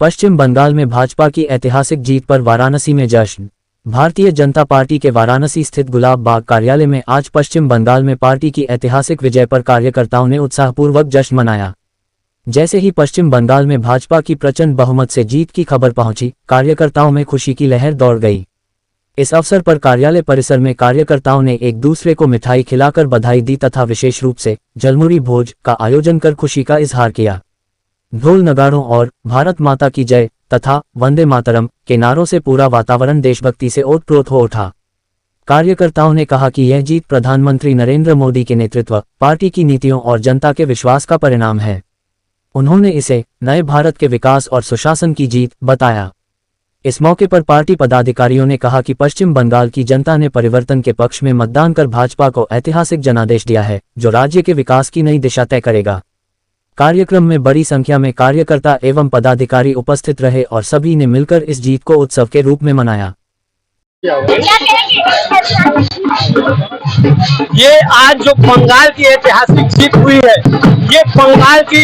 पश्चिम बंगाल में भाजपा की ऐतिहासिक जीत पर वाराणसी में जश्न। भारतीय जनता पार्टी के वाराणसी स्थित गुलाब बाग कार्यालय में आज पश्चिम बंगाल में पार्टी की ऐतिहासिक विजय पर कार्यकर्ताओं ने उत्साहपूर्वक जश्न मनाया। जैसे ही पश्चिम बंगाल में भाजपा की प्रचंड बहुमत से जीत की खबर पहुंची, कार्यकर्ताओं में खुशी की लहर दौड़ गई। इस अवसर पर कार्यालय परिसर में कार्यकर्ताओं ने एक दूसरे को मिठाई खिलाकर बधाई दी तथा विशेष रूप से झलमुरी भोज का आयोजन कर खुशी का इजहार किया। ढोल नगाड़ों और भारत माता की जय तथा वंदे मातरम के नारों से पूरा वातावरण देशभक्ति से ओतप्रोत हो उठा। कार्यकर्ताओं ने कहा कि यह जीत प्रधानमंत्री नरेंद्र मोदी के नेतृत्व, पार्टी की नीतियों और जनता के विश्वास का परिणाम है। उन्होंने इसे नए भारत के विकास और सुशासन की जीत बताया। इस मौके पर पार्टी पदाधिकारियों ने कहा कि पश्चिम बंगाल की जनता ने परिवर्तन के पक्ष में मतदान कर भाजपा को ऐतिहासिक जनादेश दिया है, जो राज्य के विकास की नई दिशा तय करेगा। कार्यक्रम में बड़ी संख्या में कार्यकर्ता एवं पदाधिकारी उपस्थित रहे और सभी ने मिलकर इस जीत को उत्सव के रूप में मनाया। ये आज जो बंगाल की ऐतिहासिक जीत हुई है, ये बंगाल की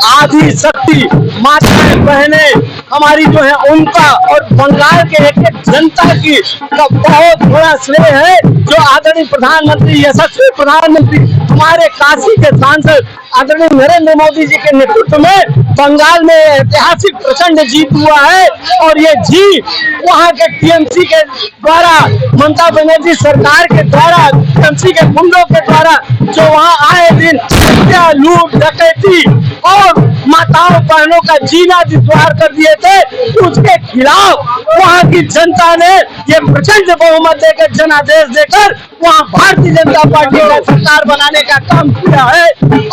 आधी शक्ति माताएं बहनें हमारी जो है उनका और बंगाल के एक एक जनता की का बहुत बड़ा श्रेय है। जो आदरणीय प्रधानमंत्री, यशस्वी प्रधानमंत्री, हमारे काशी के सांसद आदरणीय नरेंद्र मोदी जी के नेतृत्व में बंगाल में ऐतिहासिक प्रचंड जीत हुआ है। और ये जीत वहाँ के टीएमसी के द्वारा, ममता बनर्जी सरकार के द्वारा, टीएमसी के गुंडों के द्वारा जो वहाँ आए दिन हत्या, लूट, डकैती और माताओं बहनों का जीना दुश्वार कर दिए थे, उसके खिलाफ वहाँ की जनता ने ये प्रचंड बहुमत देकर, जनादेश देकर वहाँ भारतीय जनता पार्टी का सरकार बनाने का काम किया है।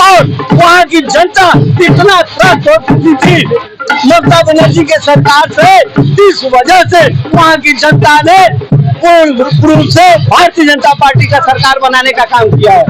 और वहाँ की जनता इतना त्रस्त हो चुकी थी ममता बनर्जी के सरकार से, इस वजह से वहाँ की जनता ने पूर्ण रूप से भारतीय जनता पार्टी का सरकार बनाने का काम किया है।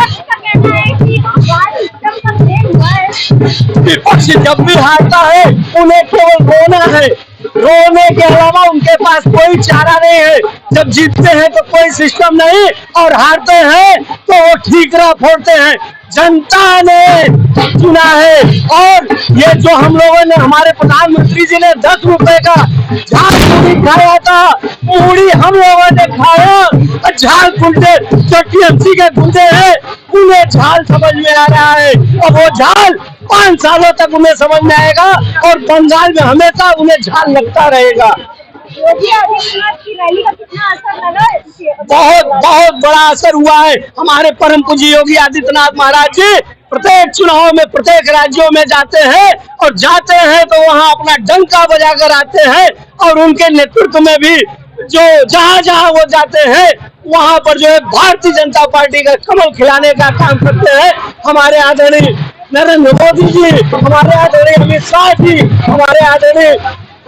विपक्ष जब भी हारता है उन्हें केवल रोना है, रोने के अलावा उनके पास कोई चारा नहीं है। जब जीतते हैं तो कोई सिस्टम नहीं, और हारते हैं तो वो ठीकरा फोड़ते हैं। जनता ने चुना है। और ये जो हम लोगों ने, हमारे प्रधानमंत्री जी ने 10 रुपए का झाल पूरी खाया था, पूरी हम लोगों ने खाया। और झाल गुंडे जो टीएमसी के गुंडे हैं उन्हें झाल समझ में आ रहा है, और वो झाल 5 सालों तक उन्हें समझ में आएगा और बंगाल में हमेशा उन्हें झाल लगता रहेगा। योगी आदित्यनाथ की रैली का कितना असर लगा है? बहुत बड़ा असर हुआ है। हमारे परम पूज्य योगी आदित्यनाथ महाराज जी प्रत्येक चुनाव में, प्रत्येक राज्यों में जाते हैं, और जाते हैं तो वहाँ अपना डंका बजाकर आते हैं। और उनके नेतृत्व में भी जो जहाँ वो जाते हैं वहाँ पर जो है भारतीय जनता पार्टी का कमल खिलाने का काम करते हैं। हमारे आदरणीय नरेंद्र मोदी जी, हमारे आदरणीय अमित शाह जी, हमारे आदरणीय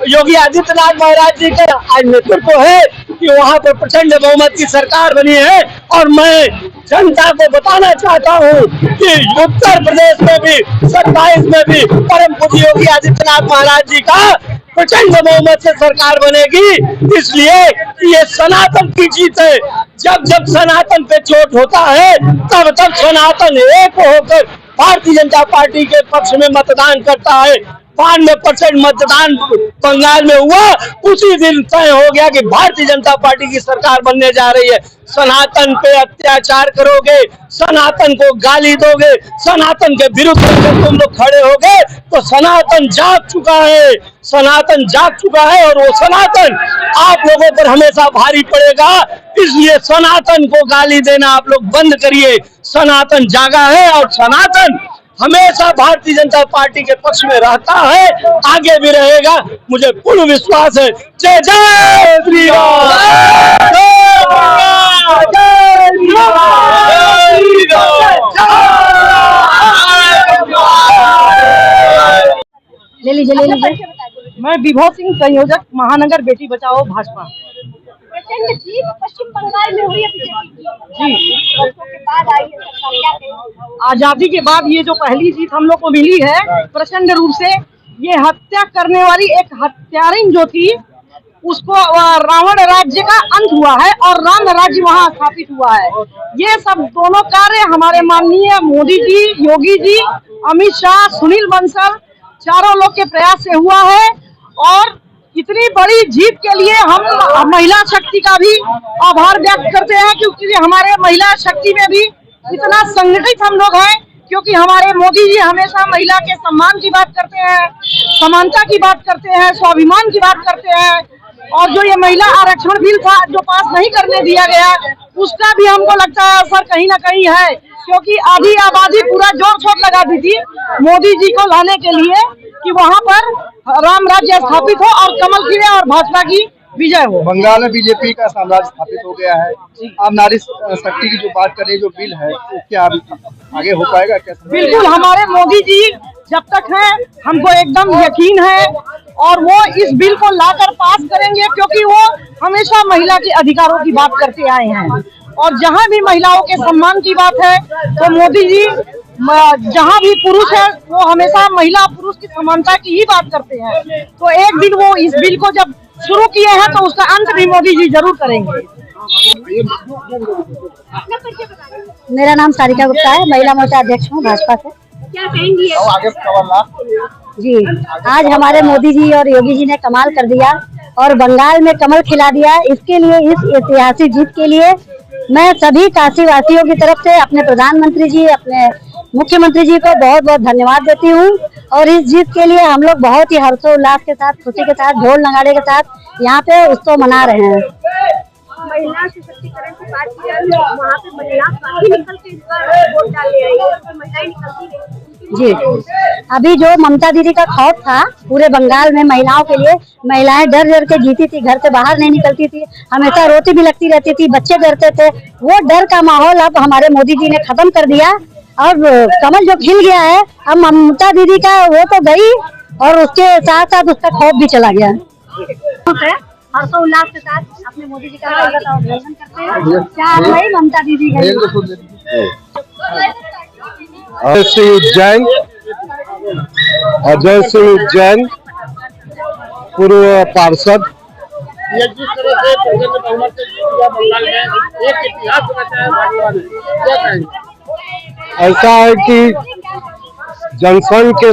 योगी आदित्यनाथ महाराज जी का आज नेतृत्व है कि वहाँ पर प्रचंड बहुमत की सरकार बनी है। और मैं जनता को बताना चाहता हूँ कि उत्तर प्रदेश में भी, 27 में भी परम पूज्य योगी आदित्यनाथ महाराज जी का प्रचंड बहुमत से सरकार बनेगी। इसलिए ये सनातन की जीत है। जब जब सनातन पे चोट होता है तब तब सनातन एक होकर भारतीय जनता पार्टी के पक्ष में मतदान करता है। 92% मतदान बंगाल में हुआ, उसी दिन तय हो गया कि भारतीय जनता पार्टी की सरकार बनने जा रही है। सनातन पे अत्याचार करोगे, सनातन को गाली दोगे, सनातन के विरुद्ध तुम लोग खड़े होगे तो सनातन जाग चुका है, सनातन जाग चुका है। और वो सनातन आप लोगों पर हमेशा भारी पड़ेगा। इसलिए सनातन को गाली देना आप लोग बंद करिए। सनातन जागा है और सनातन हमेशा भारतीय जनता पार्टी के पक्ष में रहता है, आगे भी रहेगा, मुझे पूर्ण विश्वास है। जय जय श्री राम, ले लीजिए। मैं विभो सिंह, संयोजक महानगर बेटी बचाओ भाजपा। प्रचंड जीत पश्चिम बंगाल में हुई है जी, वर्षों के बाद आई है सरकार। आजादी के बाद ये जो पहली जीत हम लोग को मिली है प्रचंड रूप से, ये हत्या करने वाली एक हत्यारिन जो थी उसको रावण राज्य का अंत हुआ है और राम राज्य वहाँ स्थापित हुआ है। ये सब दोनों कार्य हमारे माननीय मोदी जी, योगी जी, अमित शाह, सुनील बंसल, चारों लोग के प्रयास से हुआ है। और इतनी बड़ी जीत के लिए हम महिला शक्ति का भी आभार व्यक्त करते हैं, क्योंकि हमारे महिला शक्ति में भी इतना संगठित हम लोग हैं, क्योंकि हमारे मोदी जी हमेशा महिला के सम्मान की बात करते हैं, समानता की बात करते हैं, स्वाभिमान की बात करते हैं। और जो ये महिला आरक्षण बिल था जो पास नहीं करने दिया गया, उसका भी हमको लगता है असर कहीं ना कहीं है, क्योंकि आधी आबादी पूरा जोर शोर लगा दी थी मोदी जी को लाने के लिए कि वहाँ पर राम राज्य स्थापित हो और कमल खिले और भाजपा की विजय हो। बंगाल में बीजेपी का साम्राज्य स्थापित हो गया है। अब नारी शक्ति की जो बात करें, जो बिल है, वो क्या आगे हो पाएगा? क्या बिल्कुल, हमारे मोदी जी जब तक हैं हमको एकदम यकीन है और वो इस बिल को लाकर पास करेंगे, क्योंकि वो हमेशा महिला के अधिकारों की बात करते आए हैं। और जहाँ भी महिलाओं के सम्मान की बात है तो मोदी जी जहाँ भी पुरुष है वो हमेशा महिला पुरुष की समानता की ही बात करते हैं। तो एक दिन वो इस बिल को जब शुरू किए हैं तो उसका अंत भी मोदी जी जरूर करेंगे। मेरा नाम सारिका गुप्ता है, महिला मोर्चा अध्यक्ष हूँ भाजपा से। क्या कहेंगी? जी, आज हमारे मोदी जी और योगी जी ने कमाल कर दिया और बंगाल में कमल खिला दिया। इसके लिए, इस ऐतिहासिक जीत के लिए मैं सभी काशी वासियों की तरफ से अपने प्रधानमंत्री जी, अपने मुख्यमंत्री जी को बहुत बहुत धन्यवाद देती हूँ। और इस जीत के लिए हम लोग बहुत ही हर्षोल्लास के साथ, खुशी के साथ, ढोल नगाड़े के साथ यहाँ पे उत्सव मना रहे हैं। महिला सशक्तिकरण की बात की जाए तो वहाँ पे महिला काफी निकल के इस बार वोट डालने आई है, तो महिलाएं निकलती नहीं। जी, अभी जो ममता दीदी का खौफ था पूरे बंगाल में महिलाओं के लिए, महिलाएं डर डर के जीती थी, घर से बाहर नहीं निकलती थी, हमेशा रोती भी लगती रहती थी, बच्चे डरते थे। वो डर का माहौल अब हमारे मोदी जी ने खत्म कर दिया। अब कमल जो खिल गया है, अब ममता दीदी का वो तो गई और उसके साथ साथ उसका खौफ भी चला गया। हर्षोल्लास के साथ अपने मोदी जी का स्वागत और अभिनंदन करते हैं। क्या नहीं ममता दीदी गई? अजय सिंह उज्जैन, अजय सिंह उज्जैन, पूर्व पार्षद। जिस तरह से प्रचंड बहुमत से जीत हुआ बंगाल में, एक इतिहास रचा है भाजपा ने, क्या कहेंगे? ऐसा है कि जनसंघ के